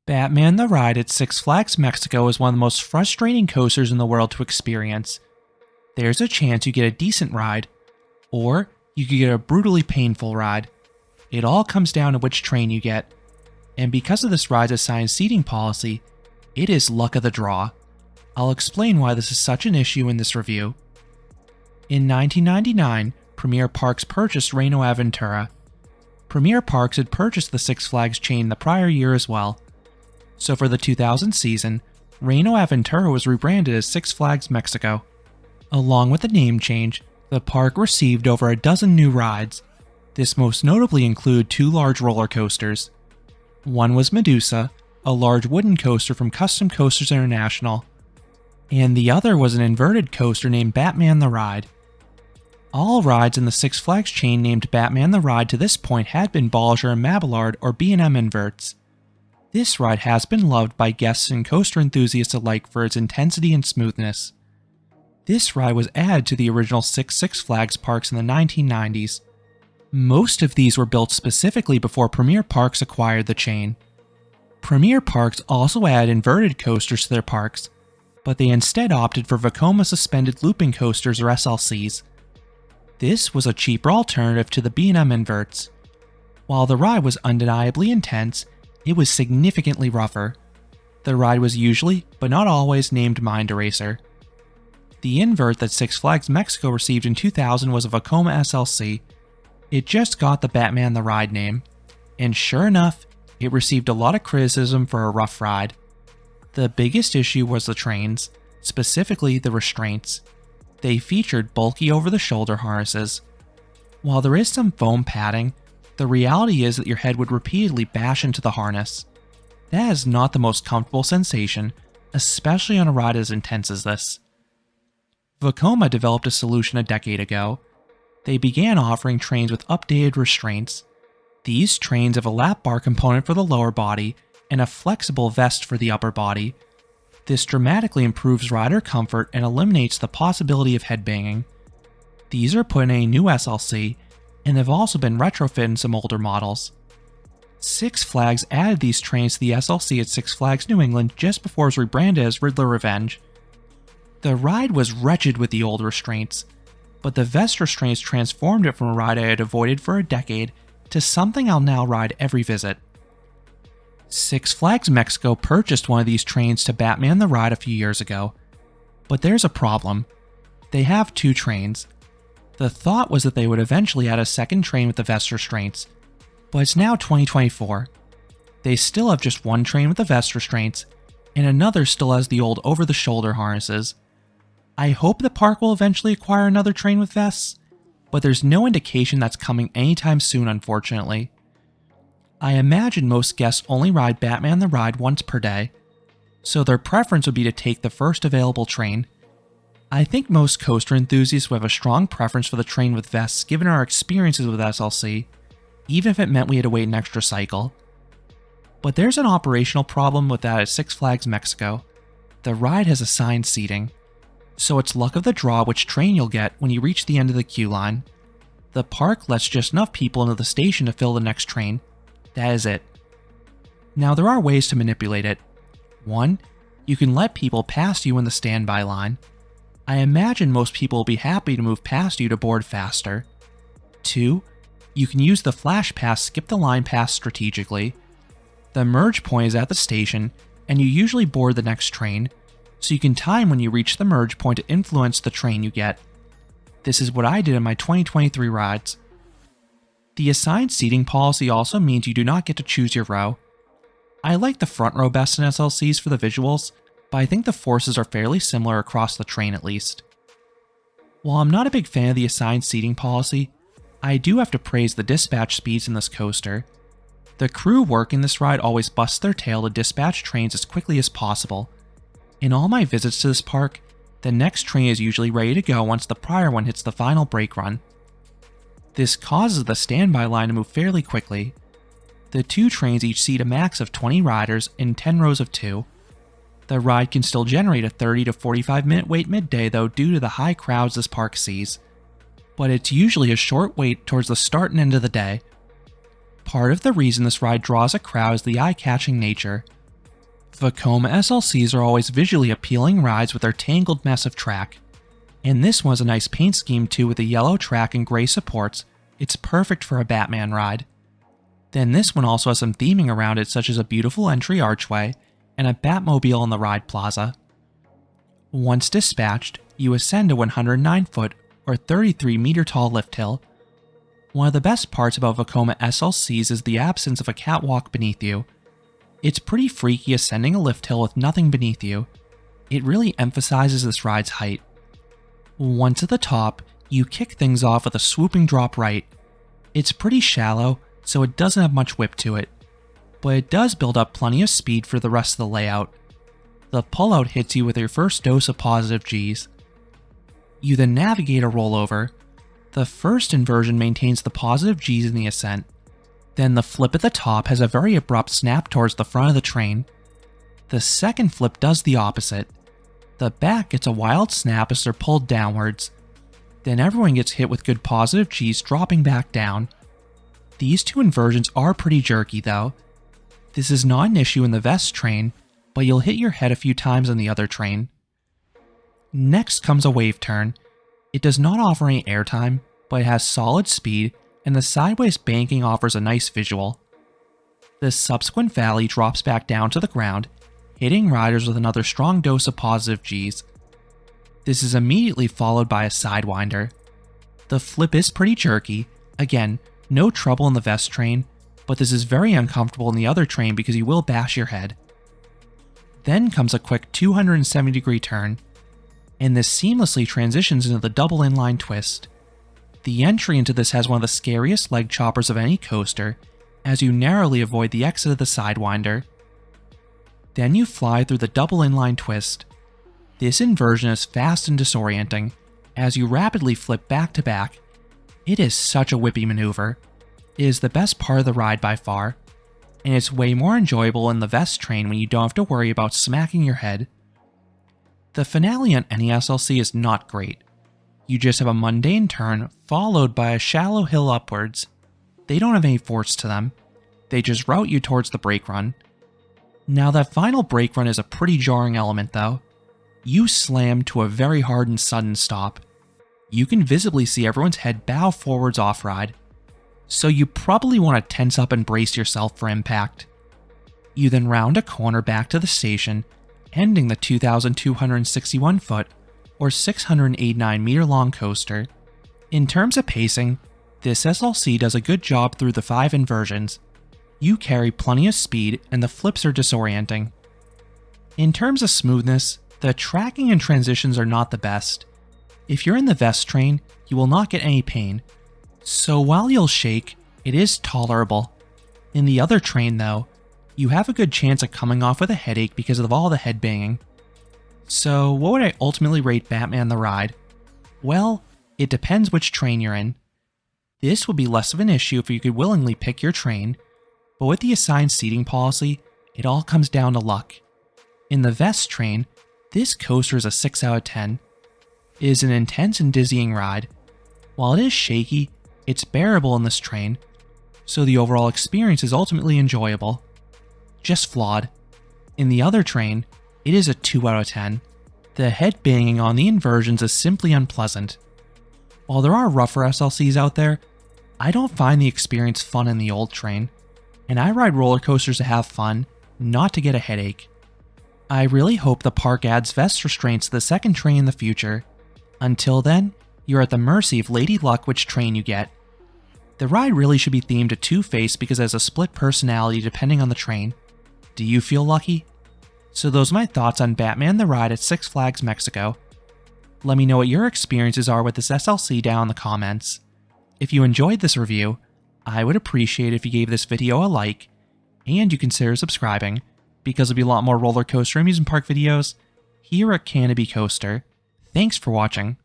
Batman the Ride at Six Flags Mexico is one of the most frustrating coasters in the world to experience. There's a chance you get a decent ride, or you could get a brutally painful ride. It all comes down to which train you get, and because of this ride's assigned seating policy, it is luck of the draw. I'll explain why this is such an issue in this review. In 1999, Premier Parks purchased Reino Aventura. Premier Parks had purchased the Six Flags chain the prior year as well. So for the 2000 season, Reino Aventura was rebranded as Six Flags Mexico. Along with the name change, the park received over a dozen new rides. This most notably included two large roller coasters. One was Medusa, a large wooden coaster from Custom Coasters International, and the other was an inverted coaster named Batman the Ride. All rides in the Six Flags chain named Batman the Ride to this point had been Bolliger and Mabillard or B&M inverts. This ride has been loved by guests and coaster enthusiasts alike for its intensity and smoothness. This ride was added to the original Six Flags parks in the 1990s. Most of these were built specifically before Premier Parks acquired the chain. Premier Parks also added inverted coasters to their parks, but they instead opted for Vekoma suspended looping coasters or SLCs. This was a cheaper alternative to the B&M inverts. While the ride was undeniably intense, it was significantly rougher. The ride was usually, but not always, named Mind Eraser. The invert that Six Flags Mexico received in 2000 was a Vekoma SLC. It just got the Batman the Ride name, and sure enough, it received a lot of criticism for a rough ride. The biggest issue was the trains, specifically the restraints. They featured bulky over-the-shoulder harnesses. While there is some foam padding, the reality is that your head would repeatedly bash into the harness. That is not the most comfortable sensation, especially on a ride as intense as this. Vekoma developed a solution a decade ago. They began offering trains with updated restraints. These trains have a lap bar component for the lower body and a flexible vest for the upper body. This dramatically improves rider comfort and eliminates the possibility of headbanging. These are put in a new SLC, and have also been retrofitted in some older models. Six Flags added these trains to the SLC at Six Flags New England just before it was rebranded as Riddler Revenge. The ride was wretched with the old restraints, but the vest restraints transformed it from a ride I had avoided for a decade to something I'll now ride every visit. Six Flags Mexico purchased one of these trains to Batman the Ride a few years ago, but there's a problem. They have two trains. The thought was that they would eventually add a second train with the vest restraints, but it's now 2024. They still have just one train with the vest restraints, and another still has the old over-the-shoulder harnesses. I hope the park will eventually acquire another train with vests, but there's no indication that's coming anytime soon, unfortunately. I imagine most guests only ride Batman the Ride once per day, so their preference would be to take the first available train. I think most coaster enthusiasts would have a strong preference for the train with vests given our experiences with SLC, even if it meant we had to wait an extra cycle. But there's an operational problem with that at Six Flags Mexico. The ride has assigned seating, so it's luck of the draw which train you'll get when you reach the end of the queue line. The park lets just enough people into the station to fill the next train. That is it. Now there are ways to manipulate it. 1. You can let people pass you in the standby line. I imagine most people will be happy to move past you to board faster. 2. You can use the Flash Pass skip the line pass strategically. The merge point is at the station, and you usually board the next train, so you can time when you reach the merge point to influence the train you get. This is what I did in my 2023 rides. The assigned seating policy also means you do not get to choose your row. I like the front row best in SLCs for the visuals, but I think the forces are fairly similar across the train at least. While I'm not a big fan of the assigned seating policy, I do have to praise the dispatch speeds in this coaster. The crew working this ride always busts their tail to dispatch trains as quickly as possible. In all my visits to this park, the next train is usually ready to go once the prior one hits the final brake run. This causes the standby line to move fairly quickly. The two trains each seat a max of 20 riders in 10 rows of 2. The ride can still generate a 30 to 45 minute wait midday though due to the high crowds this park sees, but it's usually a short wait towards the start and end of the day. Part of the reason this ride draws a crowd is the eye-catching nature. Vekoma SLCs are always visually appealing rides with their tangled mess of track. And this one has a nice paint scheme too with the yellow track and gray supports. It's perfect for a Batman ride. Then this one also has some theming around it, such as a beautiful entry archway and a Batmobile in the ride plaza. Once dispatched, you ascend a 109 foot or 33 meter tall lift hill. One of the best parts about Vekoma SLCs is the absence of a catwalk beneath you. It's pretty freaky ascending a lift hill with nothing beneath you. It really emphasizes this ride's height. Once at the top, you kick things off with a swooping drop right. It's pretty shallow, so it doesn't have much whip to it, but it does build up plenty of speed for the rest of the layout. The pullout hits you with your first dose of positive Gs. You then navigate a rollover. The first inversion maintains the positive Gs in the ascent. Then the flip at the top has a very abrupt snap towards the front of the train. The second flip does the opposite. The back gets a wild snap as they're pulled downwards. Then everyone gets hit with good positive Gs dropping back down. These two inversions are pretty jerky though. This is not an issue in the Vest train, but you'll hit your head a few times on the other train. Next comes a wave turn. It does not offer any airtime, but it has solid speed, and the sideways banking offers a nice visual. The subsequent valley drops back down to the ground, hitting riders with another strong dose of positive Gs. This is immediately followed by a sidewinder. The flip is pretty jerky. Again, no trouble in the Vest train, but this is very uncomfortable in the other train because you will bash your head. Then comes a quick 270-degree turn, and this seamlessly transitions into the double inline twist. The entry into this has one of the scariest leg choppers of any coaster, as you narrowly avoid the exit of the sidewinder. Then you fly through the double inline twist. This inversion is fast and disorienting, as you rapidly flip back to back. It is such a whippy maneuver. It is the best part of the ride by far, and it's way more enjoyable in the Vest train when you don't have to worry about smacking your head. The finale on any SLC is not great. You just have a mundane turn followed by a shallow hill upwards. They don't have any force to them. They just route you towards the brake run. Now that final brake run is a pretty jarring element though. You slam to a very hard and sudden stop. You can visibly see everyone's head bow forwards off-ride, so you probably want to tense up and brace yourself for impact. You then round a corner back to the station, ending the 2,261 foot or 689 meter long coaster. In terms of pacing, this SLC does a good job through the 5 inversions. You carry plenty of speed and the flips are disorienting. In terms of smoothness, the tracking and transitions are not the best. If you're in the Vest train, you will not get any pain, so while you'll shake, it is tolerable. In the other train though, you have a good chance of coming off with a headache because of all the head banging. So what would I ultimately rate Batman the ride? Well, it depends which train you're in. This would be less of an issue if you could willingly pick your train, but with the assigned seating policy, it all comes down to luck. In the Vest train, this coaster is a 6 out of 10. It is an intense and dizzying ride. While it is shaky, it's bearable in this train, so the overall experience is ultimately enjoyable. Just flawed. In the other train, it is a 2 out of 10. The head banging on the inversions is simply unpleasant. While there are rougher SLCs out there, I don't find the experience fun in the old train, and I ride roller coasters to have fun, not to get a headache. I really hope the park adds Vest restraints to the second train in the future. Until then, you're at the mercy of Lady Luck which train you get. The ride really should be themed to Two-Face because it has a split personality depending on the train. Do you feel lucky? So those are my thoughts on Batman the Ride at Six Flags Mexico. Let me know what your experiences are with this SLC down in the comments. If you enjoyed this review, I would appreciate it if you gave this video a like, and you consider subscribing, because there'll be a lot more roller coaster amusement park videos here at Canopy Coaster. Thanks for watching.